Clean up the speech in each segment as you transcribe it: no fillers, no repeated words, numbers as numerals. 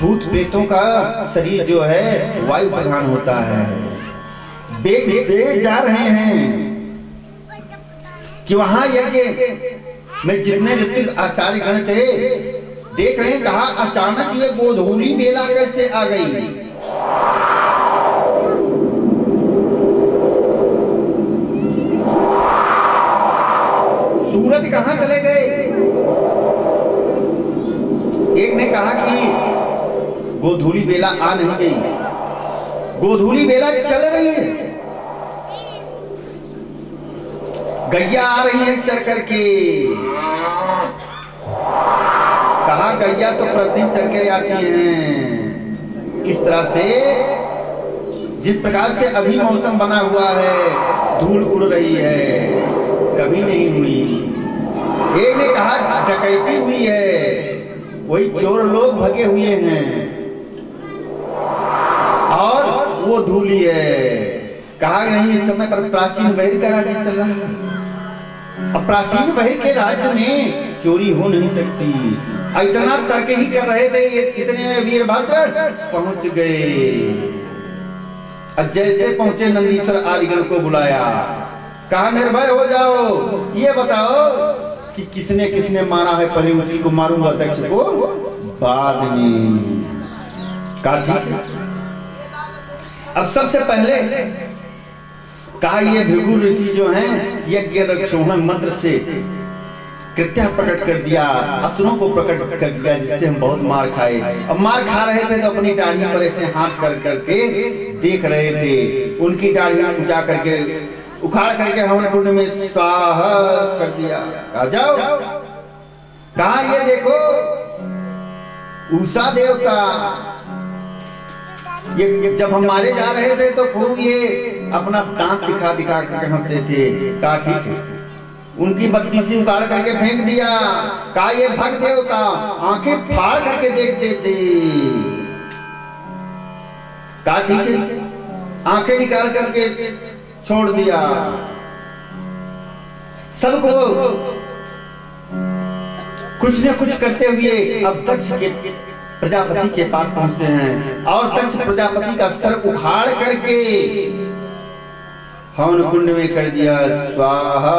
भूत प्रेतों का शरीर जो है वायु प्रधान होता है। वेग से जा रहे हैं कि वहां यज्ञ में जितने ऋतिक आचार्य गण थे देख रहे हैं, कहा अचानक ये गोधूली बेला कैसे आ गई। सूरज कहां चले गए। एक ने कहा कि गोधूली बेला आ नहीं गई, गोधूली बेला चल रही है, गैया आ रही है चर करके। कहा गैया तो प्रतिदिन चर के आती हैं। किस तरह से, जिस प्रकार से अभी मौसम बना हुआ है, धूल उड़ रही है, कभी नहीं उड़ी। एक ने कहा डकैती हुई है, वही चोर लोग भगे हुए हैं और वो धूली है। कहा नहीं, इस समय पर प्राचीन बहिर का राज्य चल रहा है। अब प्राचीन बहिर के राज्य में चोरी हो नहीं सकती। इतना तर्क ही कर रहे थे, इतने में वीरभद्र पहुंच गए। अब जैसे पहुंचे नंदीश्वर आदिगण को बुलाया, कहा निर्भय हो जाओ, ये बताओ कि किसने किसने मारा है, पहले उसी को मारूंगा, दक्ष को बाद में। कहा ठीक है। अब सबसे पहले कहा ये भृगु ऋषि जो हैं यज्ञ रक्षोहण मंत्र से कृत्या प्रकट कर दिया, असुरों को प्रकट कर दिया, जिससे हम बहुत मार खाए। अब मार खा रहे थे तो अपनी दाढ़ी पर ऐसे हाथ कर करके देख रहे थे, उनकी दाढ़ी उठा करके उखाड़ करके हवन कुंड में स्वाहा कर दिया। आ जाओ, कहा ये देखो उषा देवता, ये जब हम मारे जा रहे थे तो खूब ये अपना दांत दिखा दिखा करके हंसते थे। कहा ठीक है। उनकी बत्तीसी उखाड़ करके फेंक दिया। कहा ये भग देवता, आंखें फाड़ करके देखते थे। कहा ठीक है। आंखें निकाल करके छोड़ दिया। सबको कुछ न कुछ करते हुए अब दक्ष के प्रजापति के पास पहुंचते हैं और दक्ष प्रजापति का सर उखाड़ करके हवन कुंड में कर दिया स्वाहा।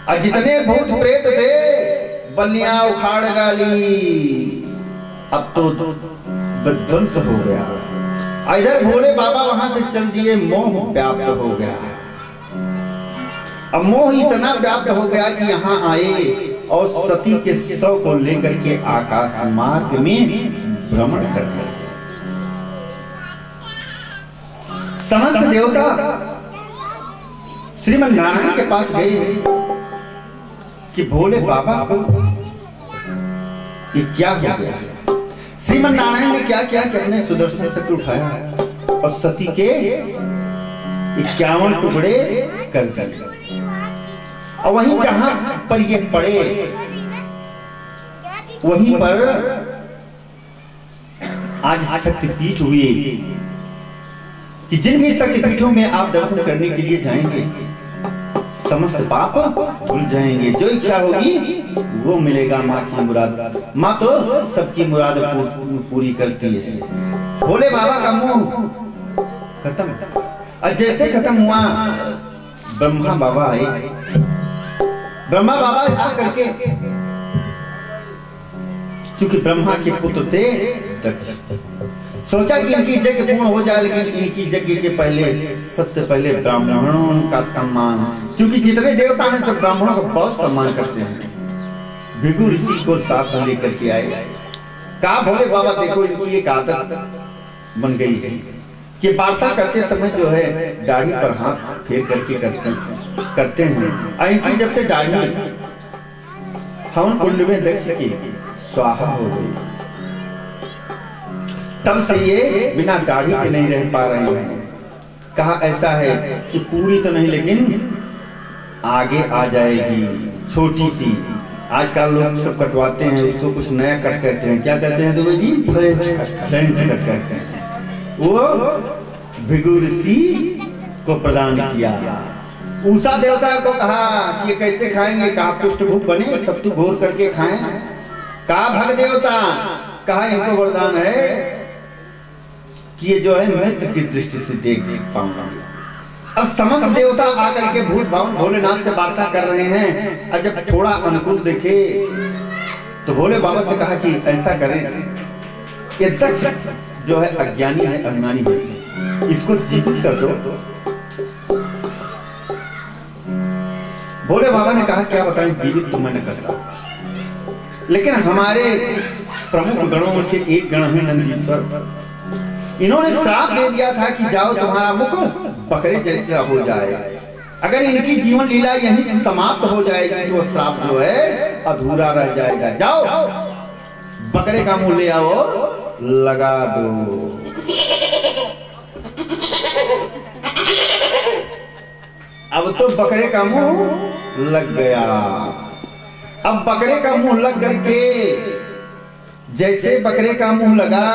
और जितने भूत प्रेत थे बलियां उखाड़ डाली। अब तो विध्वंस हो गया। इधर भोले बाबा वहां से चल दिए, मोह व्याप्त हो गया। अब मोह इतना व्याप्त हो गया कि यहाँ आए और सती के शव को लेकर के आकाश मार्ग में भ्रमण कर रहे। समस्त देवता श्रीमन नारायण के पास गए कि भोले बाबा को ये क्या हो गया। श्रीमन नारायण ने क्या किया कि अपने सुदर्शन चक्र उठाया और सती के 51 टुकड़े कर दिए। और वहीं जहां पर ये पड़े वहीं पर आज शक्तिपीठ हुए कि जिन भी शक्तिपीठों में आप दर्शन करने के लिए जाएंगे समस्त पाप धुल जाएंगे। जो इच्छा होगी वो मिलेगा। माँ की मुराद, माँ तो सबकी मुराद पूरी करती है। भोले बाबा का मुंह खत्म। और जैसे खत्म हुआ ब्रह्मा बाबा आए। ब्रह्मा बाबा आ करके, क्योंकि ब्रह्मा के पुत्र थे दक्ष, सोचा कि इनकी यज्ञ पूर्ण हो जाए, लेकिन इनकी यज्ञ के पहले सबसे पहले ब्राह्मणों का सम्मान, क्योंकि जितने देवता हैं सब ब्राह्मणों का बहुत सम्मान करते हैं। भृगु ऋषि को साथ लेकर के आए। कहा भोले बाबा देखो इनकी एक आदत बन गई है कि वार्ता करते समय जो है दाढ़ी पर हाथ फेर करके करते हैं। इनकी जब से दाढ़ी हवन कुंड में दक्ष की स्वाहा हो गई, तब से ये बिना दाढ़ी के नहीं रह पा रहे हैं। कहा ऐसा है कि पूरी तो नहीं लेकिन आगे आ जाएगी, छोटी सी। आजकल लोग सब कटवाते हैं, उसको कुछ नया कट कहते हैं। क्या कहते हैं दुबे जी? फ्रेंच कट कहते हैं। वो भृगु ऋषि को प्रदान किया। उषा देवता को कहा कि ये कैसे खाएंगे? कहा पुष्टभूख बने, सत्तू घोर करके खाएं। कहा भग देवता कहा इनको वरदान है कि ये जो है मित्र की दृष्टि से देख पाऊंगा। अब समस्त देवता आकर के भूत भावन भोलेनाथ से वार्ता कर रहे हैं, और जब थोड़ा अनुकूल देखे तो भोले बाबा से कहा कि ऐसा करें, ये दक्ष जो है अज्ञानी है, अभिमानी है, इसको जीवित कर दो। भोले बाबा ने कहा क्या बताएं, जीवित तो मैं न करता, लेकिन हमारे प्रमुख गणों में से एक गण है नंदीश्वर, इन्होंने श्राप दे दिया था कि जाओ तुम्हारा मुख बकरे जैसा हो जाए, अगर इनकी जीवन लीला यहीं समाप्त हो जाएगी तो श्राप जो है अधूरा रह जाएगा। जाओ बकरे का मुंह ले आओ, लगा दो। अब तो बकरे का मुंह लग गया। अब बकरे का मुंह लग करके जैसे बकरे का मुंह लगा,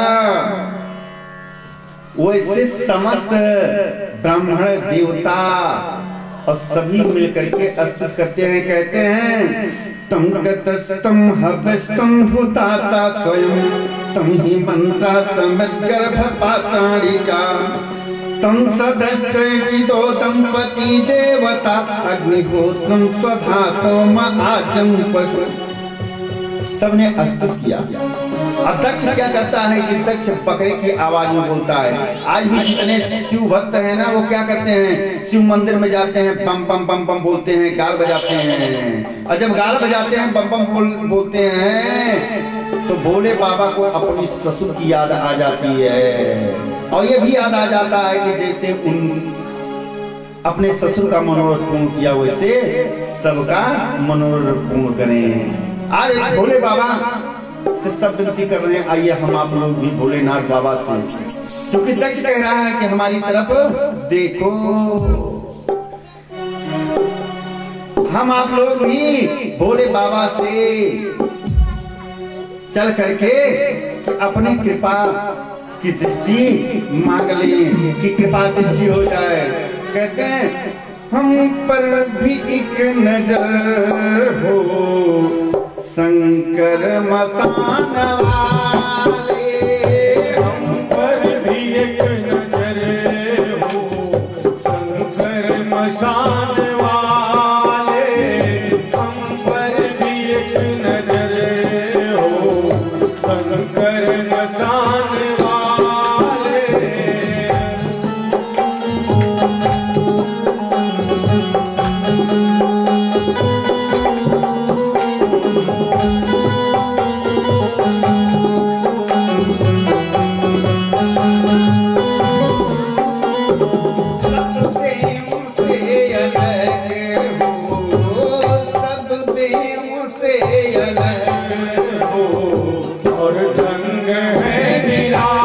वैसे समस्त ब्राह्मण देवता और सभी मिलकर के स्तुति करते हैं, कहते हैं तम गतस्तम हवस्तम भूतासा स्वयं तम ही मंत्रा समद गर्भपात्राणि चा तम सदस्त्रिदो दंपति देवता अग्निहोत्रम स्वधा सोम आजम पशु। सबने स्तुति किया। अब दक्ष क्या करता है कि दक्ष बकरे की आवाज में बोलता है। आज भी जितने शिव भक्त हैं ना, वो क्या करते हैं, शिव मंदिर में जाते हैं, बम बम बम बम बोलते हैं, गाल बजाते हैं, और जब गाल बजाते हैं बम बम बोलते हैं तो भोले बाबा को अपनी ससुर की याद आ जाती है, और ये भी याद आ जाता है कि जैसे उन अपने ससुर का मनोरथ पूर्ण किया, वैसे सबका मनोरथ पूर्ण करें। आज भोले बाबा से सब विनती कर रहे हैं, आइए हम आप लोग भी भोलेनाथ बाबा से, क्योंकि दक्ष कह रहा है कि हमारी तरफ देखो, हम आप लोग भी भोले बाबा से चल करके कि अपनी कृपा की दृष्टि मांग लें, कि कृपा दृष्टि हो जाए। कहते हैं हम पर भी एक नजर हो शंकर मसान वाले, हम पर भी एक नजर हो शंकर मसान वाले, हम पर भी एक नजर हो शंकर मसान वाले। और रंग है निराला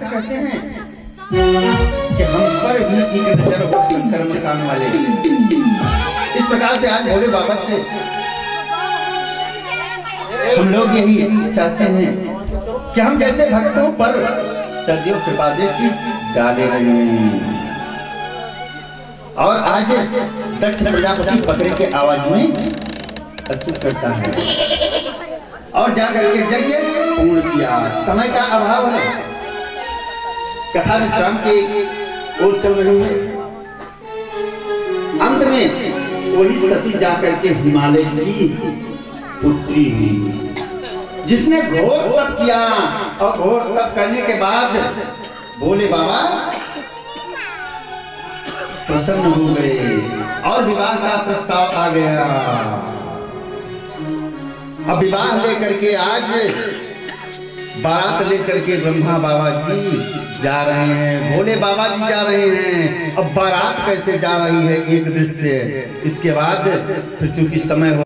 कहते हैं कि हम पर भी एक नजर हो शंकर मकान वाले। इस प्रकार से आज भोले बाबा से हम लोग यही चाहते हैं कि हम जैसे भक्तों पर सदियों कृपा दृष्टि डाले रहे हैं। और आज दक्ष प्रजापति बकरे के आवाज में प्रस्तुत करता है और जाकर के यज्ञ पूर्ण किया। समय का अभाव है, कथा विश्राम के ओर चल रही है। अंत में वही सती जाकर के हिमालय की पुत्री हुई, जिसने घोर तप किया और घोर तप करने के बाद भोले बाबा प्रसन्न हो गए और विवाह का प्रस्ताव आ गया। अब विवाह लेकर के आज बारात लेकर के ब्रह्मा बाबा जी जा रहे हैं, भोले बाबा जी जा रहे हैं। अब बारात कैसे जा रही है एक दृश्य, इसके बाद फिर चूंकि समय